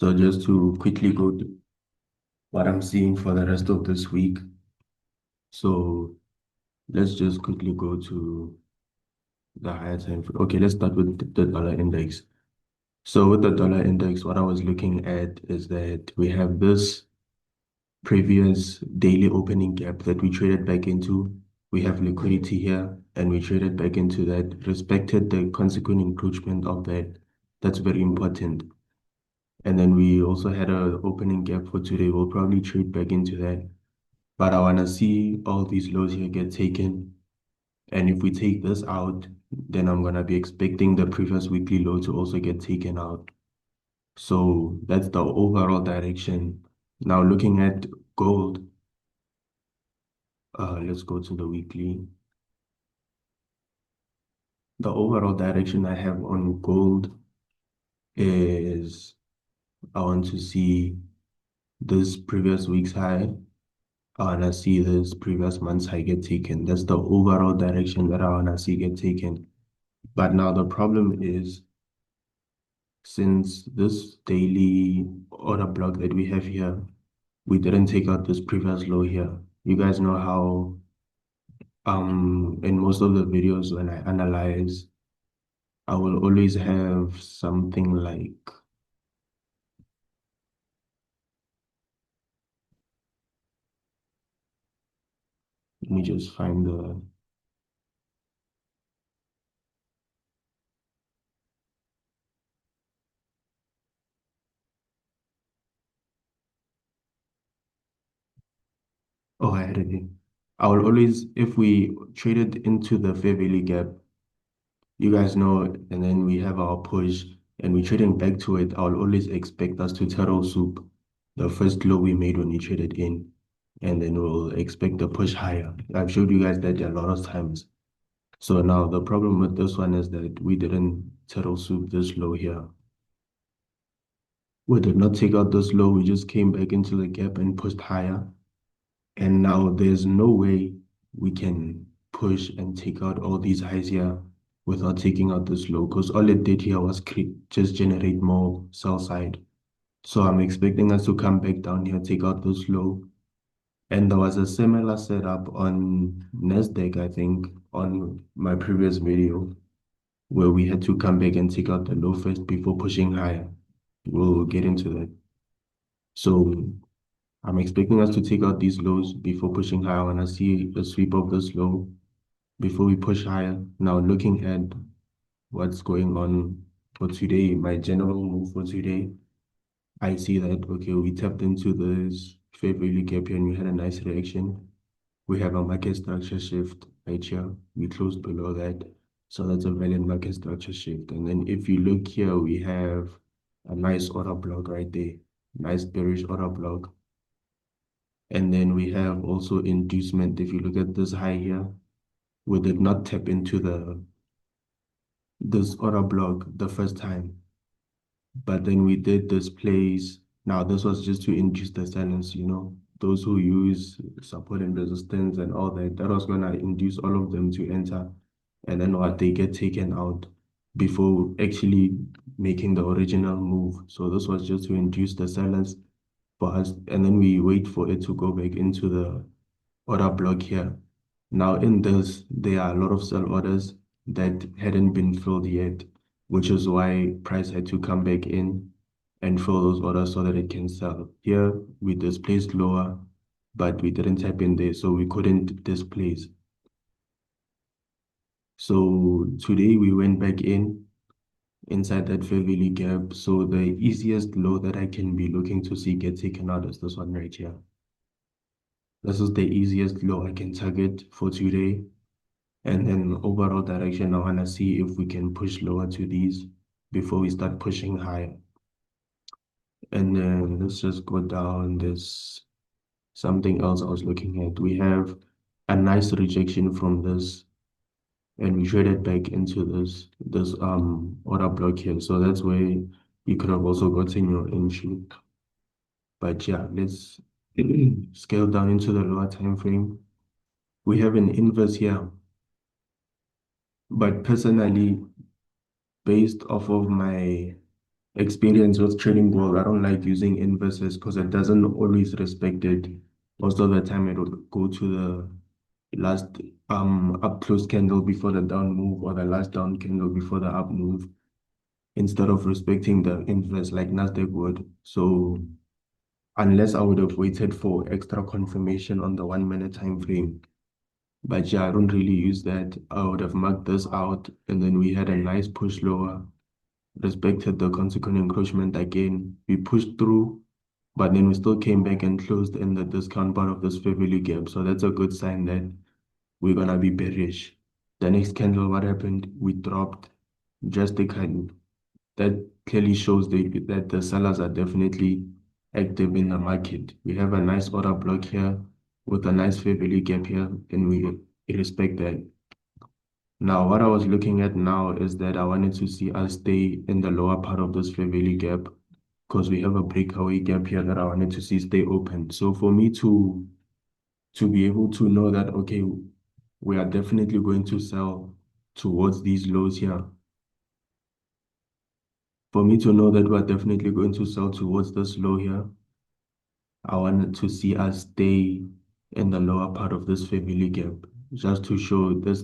So just to quickly go to what I'm seeing for the rest of this week. So let's just quickly go to the higher time frame. Okay, let's start with the dollar index. So with the dollar index, what I was looking at is that we have this previous daily opening gap that we traded back into. We have liquidity here and we traded back into that, respected the consequent encroachment of that. That's very important. And then we also had an opening gap for today. We'll probably trade back into that. But I want to see all these lows here get taken. And if we take this out, then I'm going to be expecting the previous weekly low to also get taken out. So that's the overall direction. Now looking at gold, let's go to the weekly. The overall direction I have on gold is I want to see this previous week's high. I want to see this previous month's high get taken. That's the overall direction that I want to see get taken. But now the problem is, since this daily order block that we have here, we didn't take out this previous low here. You guys know how in most of the videos when I analyze, I will always have something like, let me just find the, oh, I had it here. I will always, if we traded into the fair value gap, you guys know, and then we have our push and we're trading back to it, I'll always expect us to turtle soup the first low we made when we traded in, and then we'll expect the push higher. I've showed you guys that a lot of times. So now the problem with this one is that we didn't turtle soup this low here. We did not take out this low, we just came back into the gap and pushed higher. And now there's no way we can push and take out all these highs here without taking out this low, because all it did here was just generate more sell side. So I'm expecting us to come back down here, take out this low. And there was a similar setup on Nasdaq, I think, on my previous video, where we had to come back and take out the low first before pushing higher. We'll get into that. So I'm expecting us to take out these lows before pushing higher. When I see a sweep of this low before we push higher. Now looking at what's going on for today, my general move for today, I see that, okay, we tapped into this fair value gap here and we had a nice reaction. We have a market structure shift right here. We closed below that. So that's a valid market structure shift. And then if you look here, we have a nice order block right there. Nice bearish order block. And then we have also inducement. If you look at this high here, we did not tap into this order block the first time, but then we did this place. Now this was just to induce the silence, those who use support and resistance and all that, that was gonna induce all of them to enter, and then what, they get taken out before actually making the original move. So this was just to induce the silence for us, and then we wait for it to go back into the order block here. Now in this, there are a lot of sell orders that hadn't been filled yet, which is why price had to come back in and fill those orders so that it can sell. Here we displaced lower, but we didn't tap in there, so we couldn't displace. So today we went back in inside that fair value gap. So the easiest low that I can be looking to see get taken out is this one right here. This is the easiest low I can target for today. And then overall direction, I want to see if we can push lower to these before we start pushing higher. And then let's just go down. There's something else I was looking at. We have a nice rejection from this, and we traded back into this order block here. So that's where you could have also gotten your entry. But yeah, let's scale down into the lower time frame. We have an inverse here, but personally, based off of my experience with trading gold. I don't like using inverses because it doesn't always respect it. Most of the time, it would go to the last up close candle before the down move or the last down candle before the up move instead of respecting the inverse like Nasdaq would. So unless I would have waited for extra confirmation on the 1 minute time frame. But yeah, I don't really use that. I would have marked this out and then we had a nice push lower, respected the consequent encroachment again. We pushed through, but then we still came back and closed in the discount part of this fair value gap. So that's a good sign that we're gonna be bearish. The next candle, what happened? We dropped drastically. That clearly shows that the sellers are definitely active in the market. We have a nice order block here with a nice fair value gap here, and we respect that. Now, what I was looking at now is that I wanted to see us stay in the lower part of this fair value gap because we have a breakaway gap here that I wanted to see stay open. So for me to be able to know that okay, we are definitely going to sell towards these lows here. For me to know that we're definitely going to sell towards this low here, I wanted to see us stay in the lower part of this fair value gap, just to show this,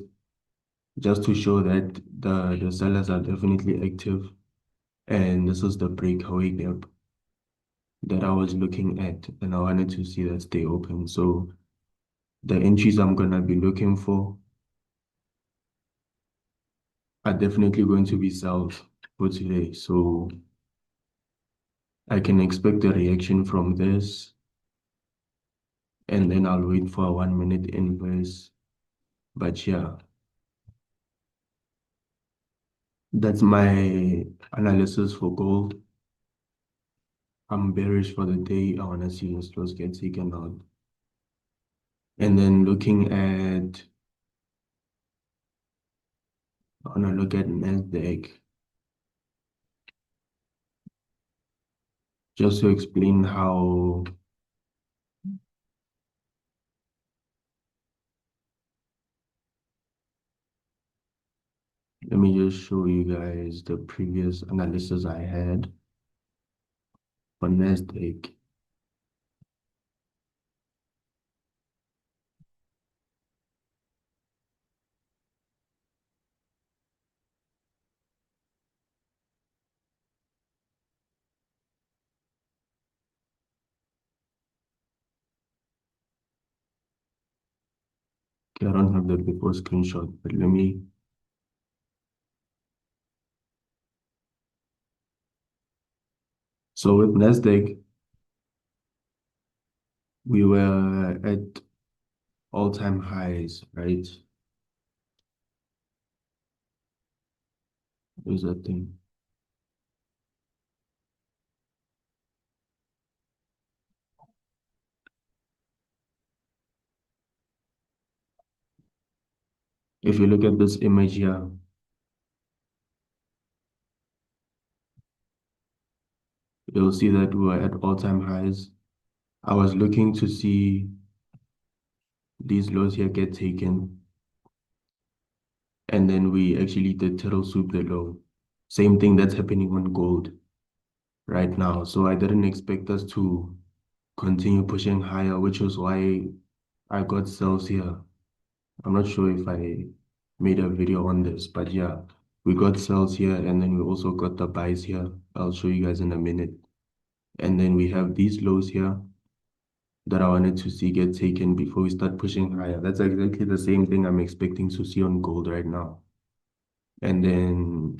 just to show that the sellers are definitely active, and this is the breakaway gap that I was looking at, and I wanted to see that stay open. So the entries I'm gonna be looking for are definitely going to be sells for today. So I can expect a reaction from this, and then I'll wait for a 1 minute inverse. But yeah, that's my analysis for gold. I'm bearish for the day. I want to see the slows get taken out. And then I want to look at Nasdaq just to explain how, let me just show you guys the previous analysis I had for Nasdaq. Okay, I don't have the before screenshot, but let me. So with Nasdaq, we were at all-time highs, right? There's that thing. If you look at this image here, you'll see that we were at all-time highs. I was looking to see these lows here get taken, and then we actually did turtle soup the low. Same thing that's happening on gold right now. So I didn't expect us to continue pushing higher, which was why I got sales here. I'm not sure if I made a video on this, but yeah, we got sales here and then we also got the buys here. I'll show you guys in a minute. And then we have these lows here that I wanted to see get taken before we start pushing higher. That's exactly the same thing I'm expecting to see on gold right now. And then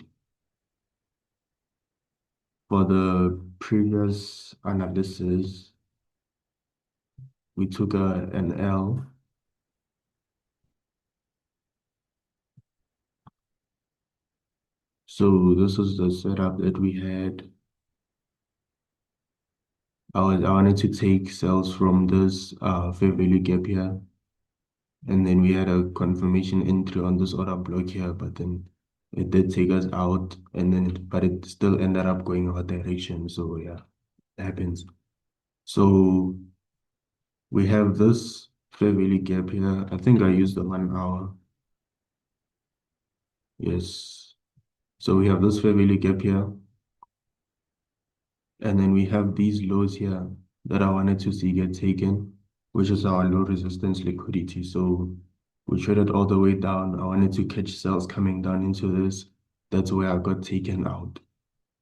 for the previous analysis, we took an L. So this is the setup that we had. I wanted to take sales from this fair value gap here, and then we had a confirmation entry on this order block here, but then it did take us out, and then but it still ended up going our direction. So yeah, it happens. So we have this fair value gap here. I think I used the 1 hour. Yes. So we have this fair value gap here. And then we have these lows here that I wanted to see get taken, which is our low resistance liquidity. So we traded all the way down. I wanted to catch sales coming down into this. That's where I got taken out.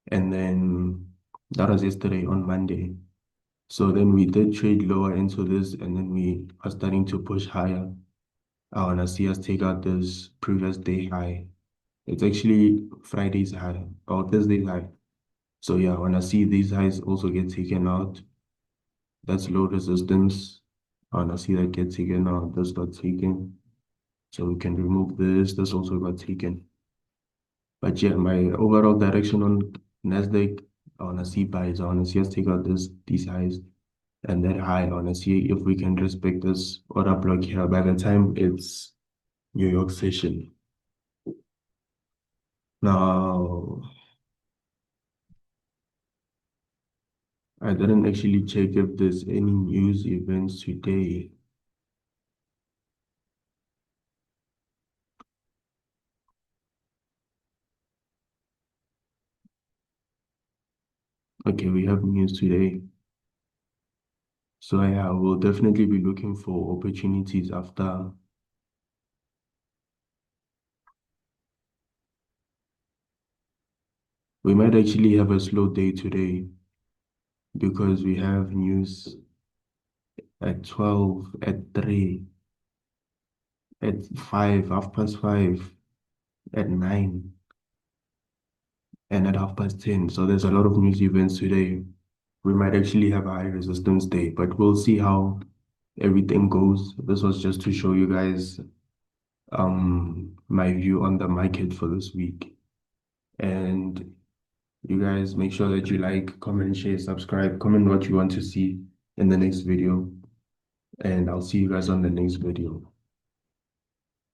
And then that was yesterday on Monday. So then we did trade lower into this, and then we are starting to push higher. I want to see us take out this previous day high. It's actually Friday's high or Thursday's high. So yeah, when I see these highs also get taken out, that's low resistance. When I see that get taken out, this got taken. So we can remove this. This also got taken. But yeah, my overall direction on Nasdaq, I wanna see buys. I wanna see us take out these highs and that high. I wanna see if we can respect this order block here by the time it's New York session. Now, I didn't actually check if there's any news events today. Okay, we have news today. So yeah, we'll definitely be looking for opportunities after. We might actually have a slow day today because we have news at 12, at 3, at 5, 5:30, at 9, and at 10:30. So there's a lot of news events today. We might actually have a high resistance day, but we'll see how everything goes. This was just to show you guys my view on the market for this week. And you guys make sure that you like, comment, share, subscribe, comment what you want to see in the next video. And I'll see you guys on the next video.